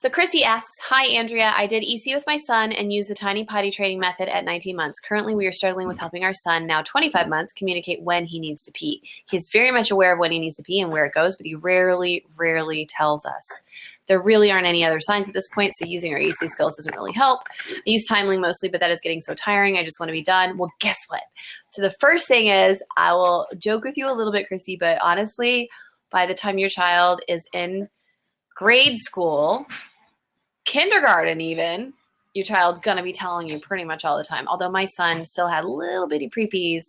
So Christy asks, hi, Andrea. I did EC with my son and used the Tiny Potty training method at 19 months. Currently, we are struggling with helping our son, now 25 months, communicate when he needs to pee. He's very much aware of when he needs to pee and where it goes, but he rarely tells us. There really aren't any other signs at this point, so using our EC skills doesn't really help. I use timeling mostly, but that is getting so tiring. I just want to be done. Well, guess what? So the first thing is, I will joke with you a little bit, Christy, but honestly, by the time your child is in grade school, kindergarten even, your child's going to be telling you pretty much all the time. Although my son still had little bitty preepies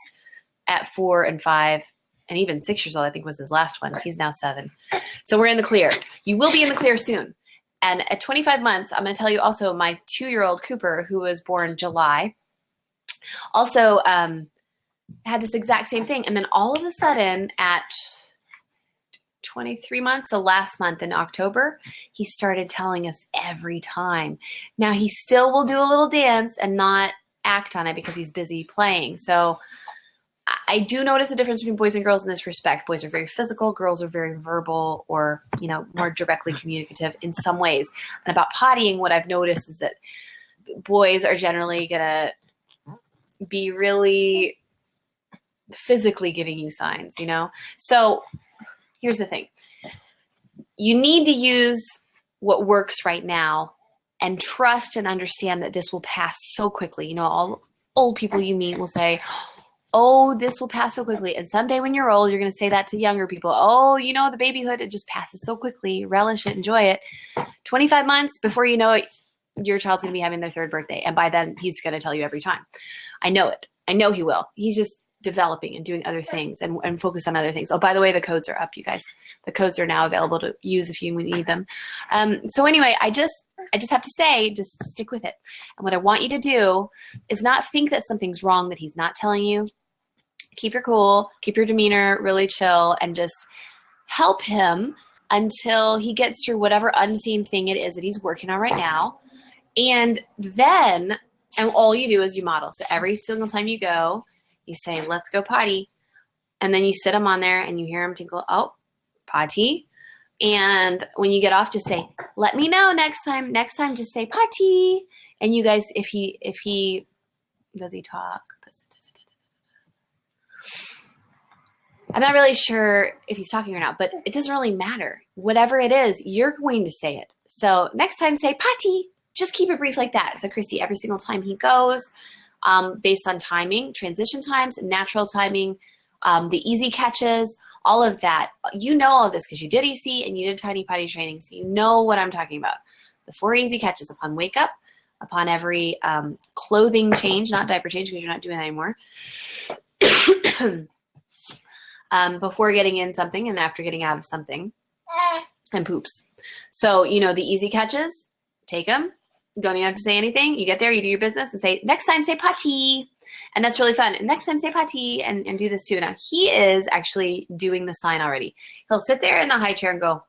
at 4 and 5, and even 6 years old, I think was his last one. He's now 7. So we're in the clear. You will be in the clear soon. And at 25 months, I'm going to tell you also my 2-year-old Cooper, who was born July, also had this exact same thing. And then all of a sudden at 23 months, so last month in October, he started telling us every time. Now he still will do a little dance and not act on it because he's busy playing. So I do notice a difference between boys and girls in this respect. Boys are very physical, girls are very verbal or, more directly communicative in some ways. And about pottying, what I've noticed is that boys are generally going to be really physically giving you signs, So here's the thing. You need to use what works right now and trust and understand that this will pass so quickly. All old people you meet will say, oh, this will pass so quickly. And someday when you're old, you're going to say that to younger people. Oh, the babyhood, it just passes so quickly. Relish it, enjoy it. 25 months, before you know it, your child's going to be having their 3rd birthday. And by then, he's going to tell you every time. I know it. I know he will. He's just developing and doing other things and focus on other things. Oh, by the way, the codes are up, you guys. The codes are now available to use if you need them. So anyway, I just have to say, just stick with it. And what I want you to do is not think that something's wrong that he's not telling you. Keep your cool, keep your demeanor really chill, and just help him until he gets through whatever unseen thing it is that he's working on right now. And then, and all you do is you model. So every single time you go, you say, let's go potty. And then you sit him on there and you hear him tinkle, oh, potty. And when you get off, just say, let me know next time. Next time, just say potty. And you guys, if he, does he talk? I'm not really sure if he's talking or not, but it doesn't really matter. Whatever it is, you're going to say it. So next time, say potty. Just keep it brief like that. So Christy, every single time he goes, based on timing, transition times, natural timing, the easy catches, all of that. You know all of this because you did EC and you did Tiny Potty training, so you know what I'm talking about. The 4 easy catches upon wake up, upon every clothing change, not diaper change because you're not doing that anymore, before getting in something and after getting out of something, and poops. So, the easy catches, take them. Don't even have to say anything. You get there, you do your business, and say, next time say potty. And that's really fun. And next time say potty and do this too. Now, he is actually doing the sign already. He'll sit there in the high chair and go.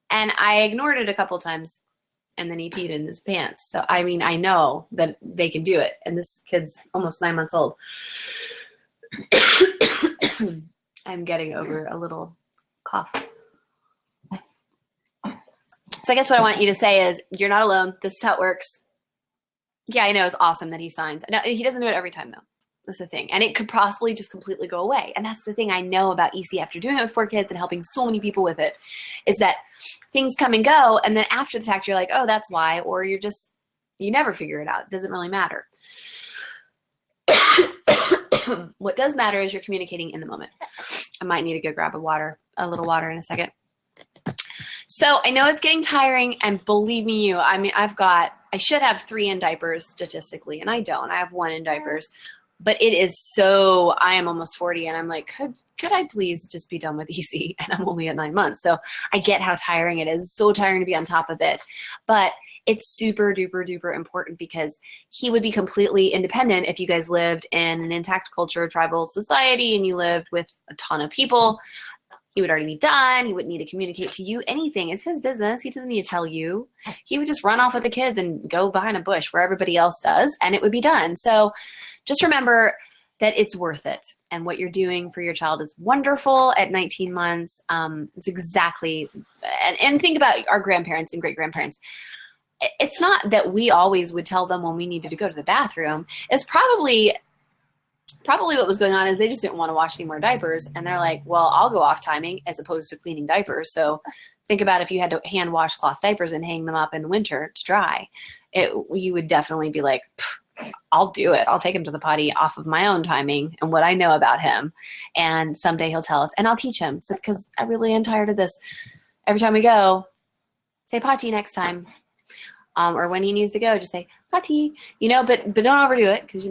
And I ignored it a couple times, and then he peed in his pants. So, I know that they can do it. And this kid's almost 9 months old. I'm getting over a little cough. So I guess what I want you to say is, you're not alone. This is how it works. Yeah, I know. It's awesome that he signs. No, he doesn't do it every time, though. That's the thing. And it could possibly just completely go away. And that's the thing I know about EC after doing it with 4 kids and helping so many people with it, is that things come and go. And then after the fact, you're like, oh, that's why. Or you never figure it out. It doesn't really matter. What does matter is you're communicating in the moment. I might need to go grab a little water in a second. So I know it's getting tiring, and believe me, I should have 3 in diapers statistically, and I don't. I have 1 in diapers, but it is so, I am almost 40, and I'm like, could I please just be done with EC? And I'm only at 9 months. So I get how tiring it is. It's so tiring to be on top of it, but it's super duper duper important because he would be completely independent if you guys lived in an intact culture, tribal society, and you lived with a ton of people. He would already be done. He wouldn't need to communicate to you anything. It's his business. He doesn't need to tell you. He would just run off with the kids and go behind a bush where everybody else does, and it would be done. So just remember, that it's worth it. And what you're doing for your child is wonderful at 19 months. It's exactly, and think about our grandparents and great grandparents. It's not that we always would tell them when we needed to go to the bathroom. It's probably what was going on is they just didn't want to wash any more diapers. And they're like, well, I'll go off timing as opposed to cleaning diapers. Think about if you had to hand wash cloth diapers and hang them up in the winter to dry. You would definitely be like, I'll do it. I'll take him to the potty off of my own timing and what I know about him. And someday he'll tell us, and I'll teach him. So, because I really am tired of this. Every time we go, say potty next time. Or when he needs to go, just say potty, but don't overdo it because,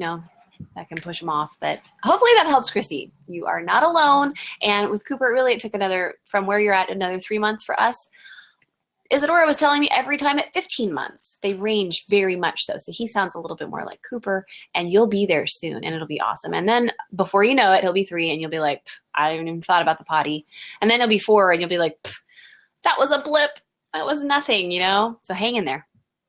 that can push him off. But hopefully that helps, Chrissy. You are not alone. And with Cooper, it took from where you're at, another 3 months for us. Isadora was telling me every time at 15 months. They range very much so. So he sounds a little bit more like Cooper, and you'll be there soon, and it'll be awesome. And then before you know it, he'll be 3, and you'll be like, I haven't even thought about the potty. And then he'll be 4, and you'll be like, that was a blip. That was nothing, So hang in there.